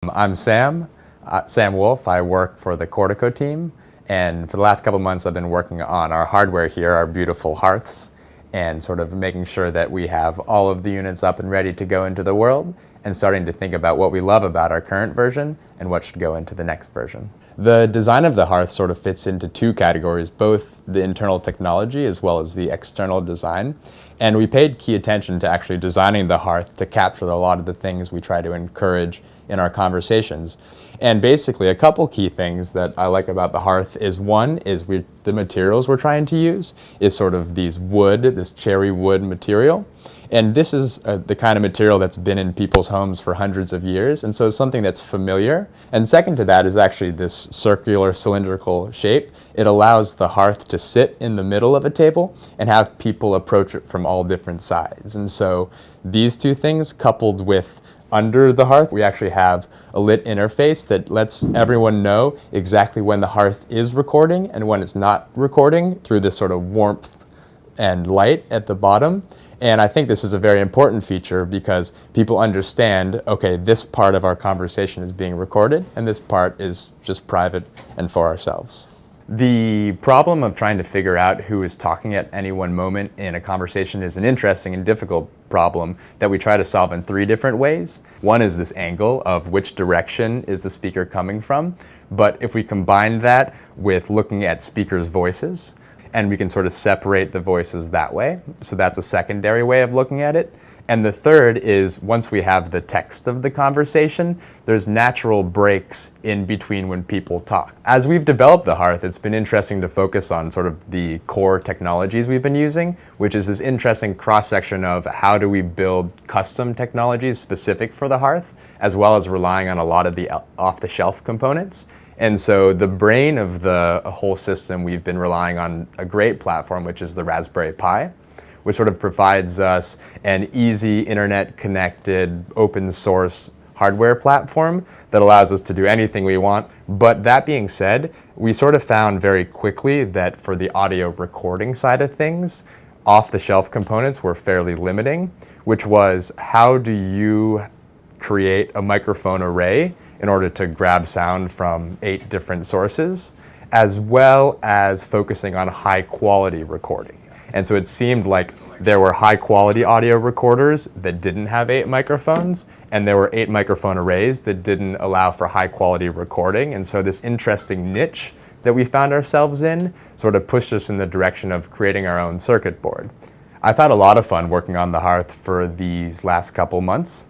I'm Sam Woolf. I work for the Cortico team, and for the last couple of months I've been working on our hardware here, our beautiful hearths, and sort of making sure that we have all of the units up and ready to go into the world, and starting to think about what we love about our current version and what should go into the next version. The design of the hearth sort of fits into two categories, both the internal technology as well as the external design. And we paid key attention to actually designing the hearth to capture a lot of the things we try to encourage in our conversations. And basically, a couple key things that I like about the hearth is one is the materials we're trying to use is sort of this cherry wood material. And this is the kind of material that's been in people's homes for hundreds of years, and so it's something that's familiar. And second to that is actually this circular cylindrical shape. It allows the hearth to sit in the middle of a table and have people approach it from all different sides. And so these two things coupled with under the hearth, we actually have a lit interface that lets everyone know exactly when the hearth is recording and when it's not recording through this sort of warmth and light at the bottom. And I think this is a very important feature because people understand, okay, this part of our conversation is being recorded and this part is just private and for ourselves. The problem of trying to figure out who is talking at any one moment in a conversation is an interesting and difficult problem that we try to solve in three different ways. One is this angle of which direction is the speaker coming from, but if we combine that with looking at speakers' voices, and we can sort of separate the voices that way. So that's a secondary way of looking at it. And the third is once we have the text of the conversation, there's natural breaks in between when people talk. As we've developed the hearth, it's been interesting to focus on sort of the core technologies we've been using, which is this interesting cross-section of how do we build custom technologies specific for the hearth, as well as relying on a lot of the off-the-shelf components. And so the brain of the whole system, we've been relying on a great platform, which is the Raspberry Pi, which sort of provides us an easy internet-connected open source hardware platform that allows us to do anything we want. But that being said, we sort of found very quickly that for the audio recording side of things, off-the-shelf components were fairly limiting, which was how do you create a microphone array in order to grab sound from 8 different sources, as well as focusing on high quality recording. And so it seemed like there were high quality audio recorders that didn't have 8 microphones, and there were 8 microphone arrays that didn't allow for high quality recording. And so this interesting niche that we found ourselves in sort of pushed us in the direction of creating our own circuit board. I've had a lot of fun working on the hearth for these last couple months.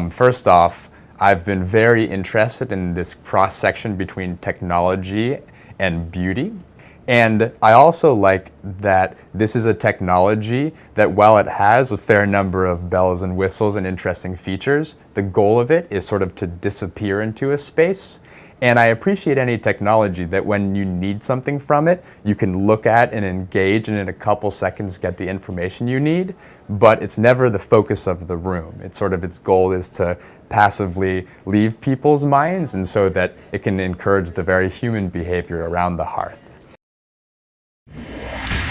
First off, I've been very interested in this cross-section between technology and beauty. And I also like that this is a technology that while it has a fair number of bells and whistles and interesting features, the goal of it is sort of to disappear into a space. And I appreciate any technology that when you need something from it, you can look at and engage and in a couple seconds get the information you need, but it's never the focus of the room. It's sort of its goal is to passively leave people's minds and so that it can encourage the very human behavior around the hearth.